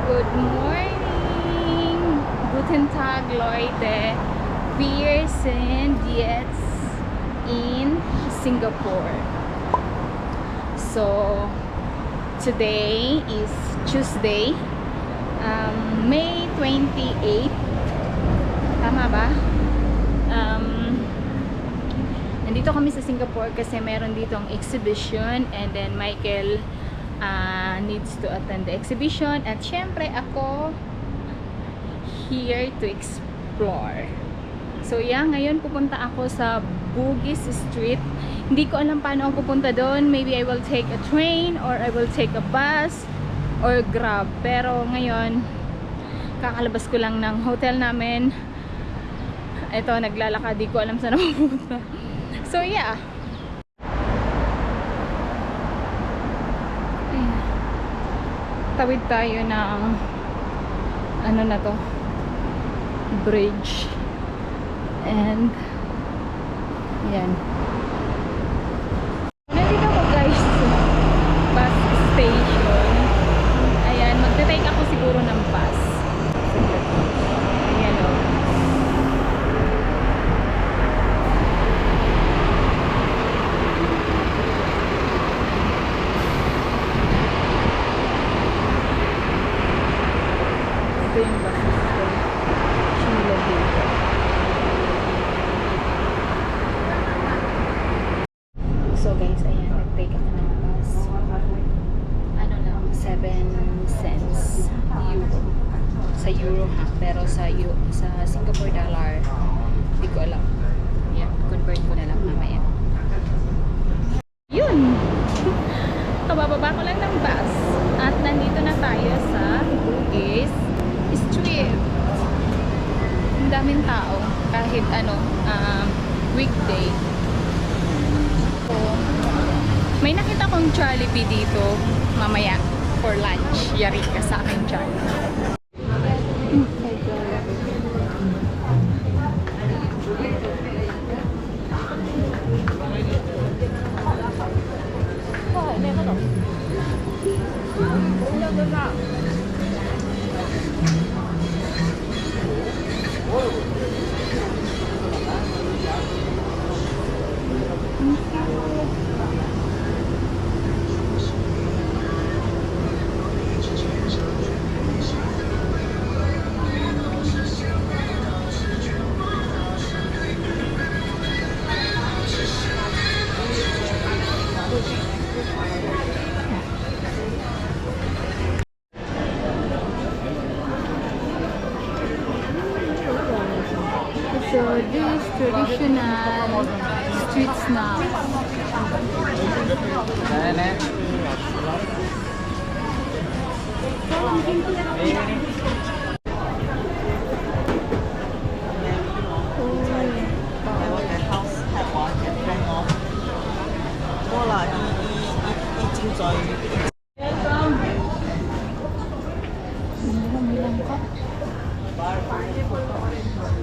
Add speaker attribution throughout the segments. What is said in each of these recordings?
Speaker 1: Good morning! Guten Tag, Leute! Wir sind jetzt in Singapore. So, today is Tuesday, May 28. Tama ba? Nandito kami sa Singapore kasi meron ditong exhibition, and then Michael needs to attend the exhibition, at syempre ako here to explore. So yeah, ngayon pupunta ako sa Bugis Street. Hindi ko alam paano ako pupunta doon. Maybe I will take a train or I will take a bus or Grab. Pero ngayon kakalabas ko lang ng hotel namin. Ito, naglalakad, di ko alam saan ako pupunta. So yeah, tawid tayo ng ano na to, bridge, and yan, nandito ako guys bus station. Ayan, magte-take ako siguro ng bus. Ayan o. Ito yung bus system. Sheila dito. So guys, ayan, nag-take ako ng bus. Ano lang, 7 cents euro. Sa euro ha, pero sa Singapore dollar, hindi ko alam. Yeah, convert ko na lang mamaya. Yun! Kabababa ko lang ng bus. At nandito na tayo sa Bugis Street. Ang daming tao kahit ano, weekday. So, may nakita kong Jollibee dito mamaya for lunch. Yari ka sa akin dyan. So this traditional street snacks.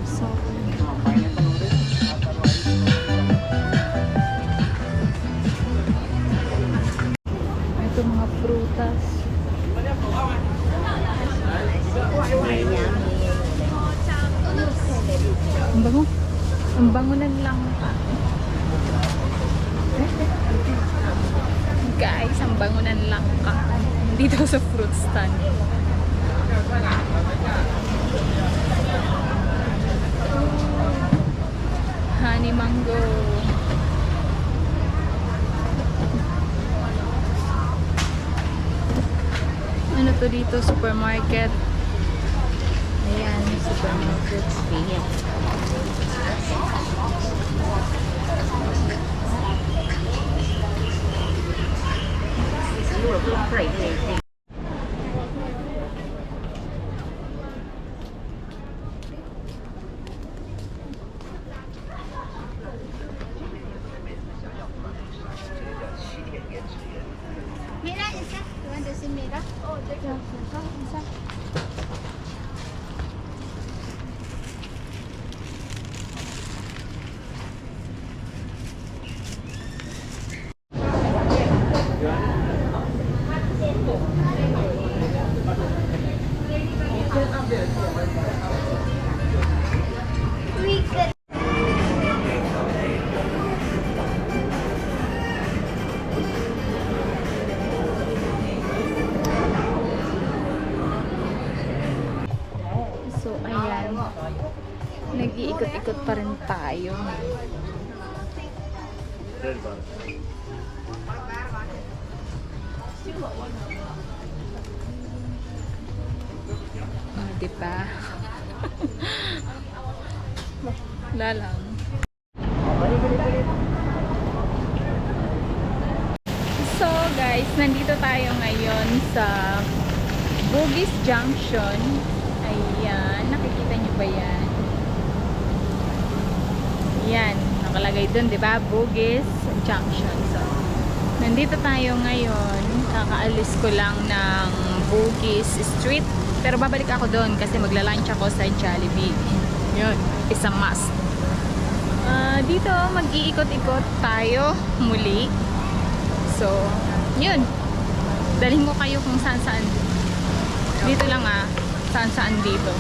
Speaker 1: So ito mga prutas. Ang bango. Ang bango ng langka. Guys, ang bango ng langka. Dito sa fruit stand. Honey mango. Ano to dito? Supermarket. Ayan, supermarket.
Speaker 2: Mira, esa. ¿Te van a decir mira? Oh, ya, esa. We could.
Speaker 1: So, ayan. Nag-iikot-ikot pa rin tayo. Diba? Wala lang. So guys, nandito tayo ngayon sa Bugis Junction. Ayan, nakikita nyo ba yan? Yan, nakalagay dun, diba? Bugis Junction. So, nandito tayo ngayon. Kakaalis ko lang ng Bugis Street. Pero babalik ako doon kasi magla-lunch ako sa Jollibee. Yun, isa must. Dito, mag-iikot-ikot tayo muli. So, yun. Dalhin ko kayo kung saan-saan. Dito lang saan-saan dito.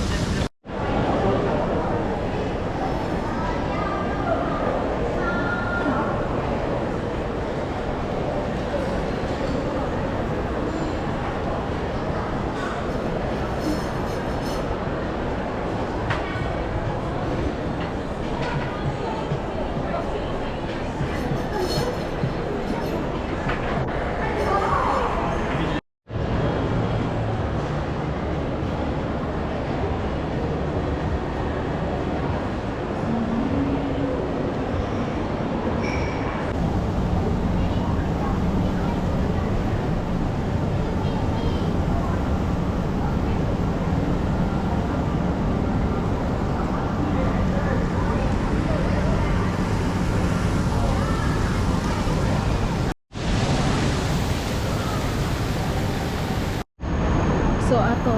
Speaker 1: So ako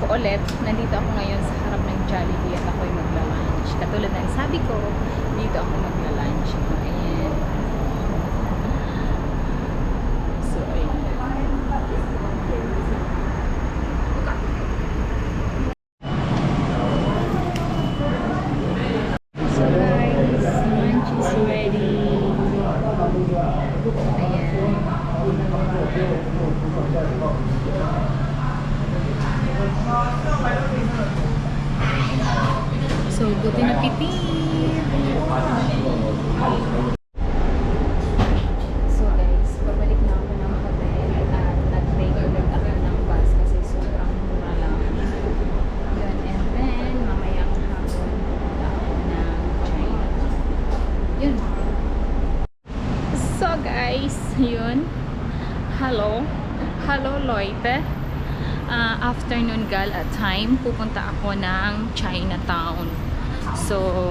Speaker 1: ulit, nandito ako ngayon sa harap ng Jollibee at ako'y magla-lunch. Katulad ng sabi ko, dito ako magla-lunch. Ayan. So, ayan. So guys, lunch is ready. So, buti na pipi. So guys, babalik na ako ng hotel at nag-take ulit ako ng bus kasi sobrang mura lang. Yun, and then mamayang hapon pupunta ako ng China. Yun. So guys, yun. Hello Leute. Afternoon gala time, pupunta ako ng Chinatown. So,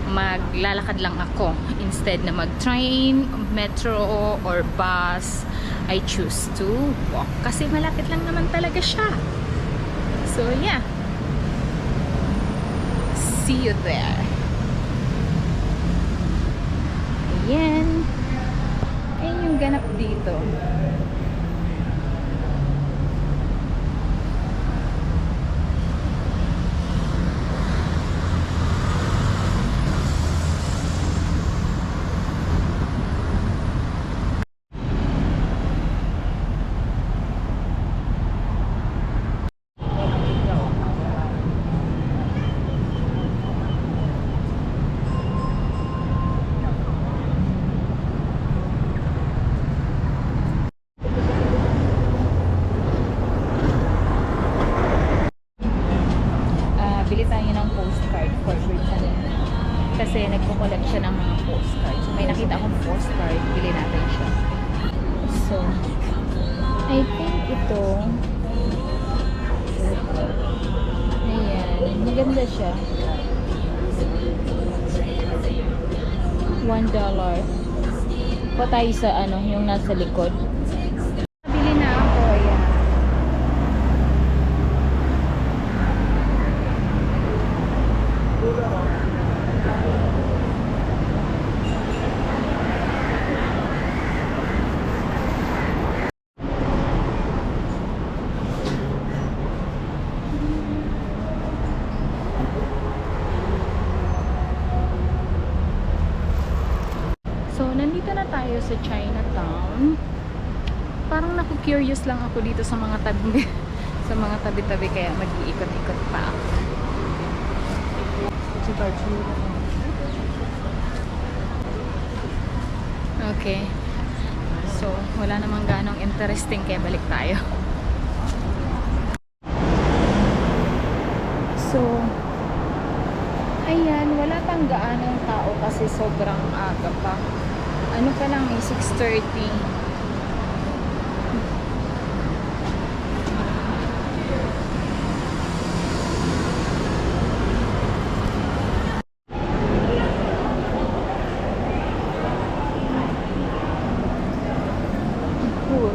Speaker 1: maglalakad lang ako. Instead na mag-train, metro, or bus, I choose to walk. Kasi malapit lang naman talaga siya. So, yeah. See you there. Ayan. Ayan yung ganap dito. Bili tayo ng postcard for Britain. Kasi nagpo-collect siya ng mga postcard. So, may nakita akong postcard. Bili natin siya. So, I think ito. Ayan. Maganda siya. $1. Po tayo sa yung nasa likod. Bili na ako. Ayan. curious lang ako dito sa mga tabi sa mga tabi-tabi kaya mag-iikot-ikot pa ako. Okay. So, wala namang ganong interesting kaya balik tayo. So, ayan, wala pang gaanong tao kasi sobrang aga pa. Ano pa lang eh, 6:30. Cool.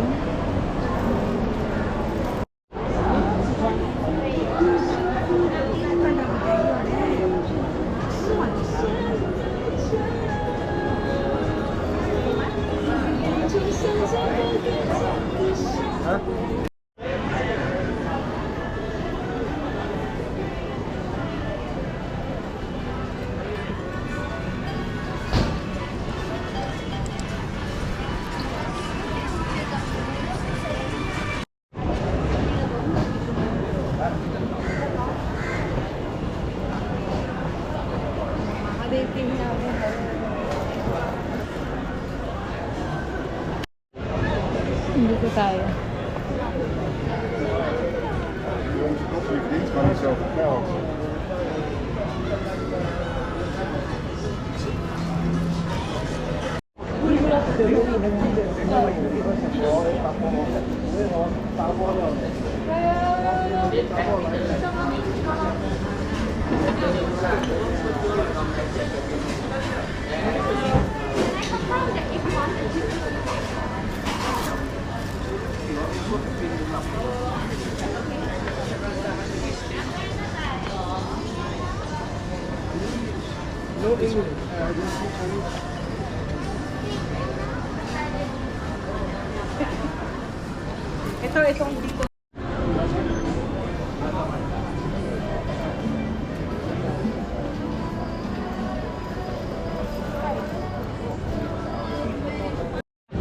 Speaker 1: Hindi ko tayo.
Speaker 3: Itong dito.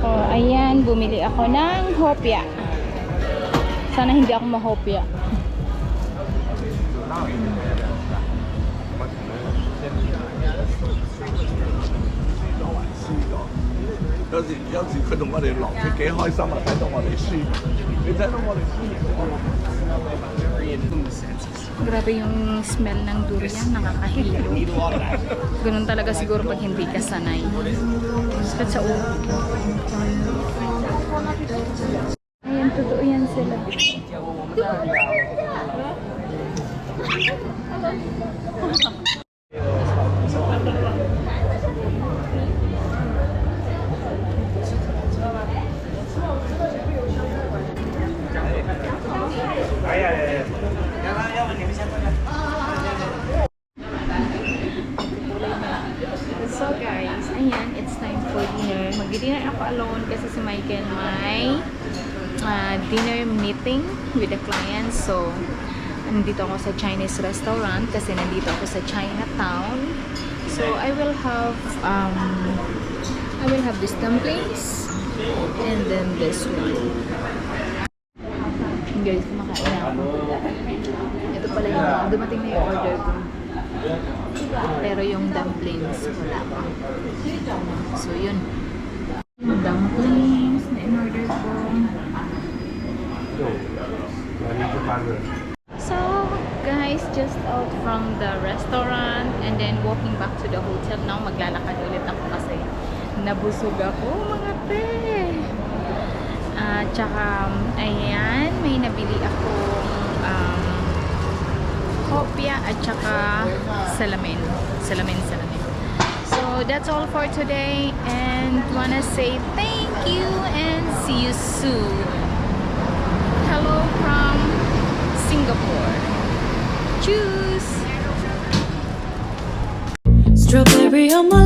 Speaker 1: Oh, ayan, bumili ako ng hopya. Sana hindi ako mahopya.
Speaker 4: 有時佢同我哋落，佢幾開心啊！睇到我哋輸，你睇到我哋輸。
Speaker 1: Grabe yung smell ng durian, nakakahilo. Ganun talaga siguro pag hindi ka sanay. Sakit sa ulo. Ayan, totoo yan sila. So guys, ayan, it's time for dinner. Mag-dinner ako alone kasi si Michael may dinner meeting with the clients. So, nandito ako sa Chinese restaurant kasi nandito ako sa Chinatown. So, I will have this dumplings and then this one. Guys, kumakain na ako. Ito pala yung dumating na yung order ko. Pero yung dumplings, wala pa. So, yun. Yung dumplings na in-order ko. So, guys, just out from the restaurant and then walking back to the hotel. Now, maglalakad ulit ako kasi nabusog ako, mga te. Tsaka, ayan, may nabili akong hopya at tsaka salamin. Salamin. So, that's all for today and wanna say thank you and see you soon. Hello from Singapore. Cheers!
Speaker 5: Strawberry on my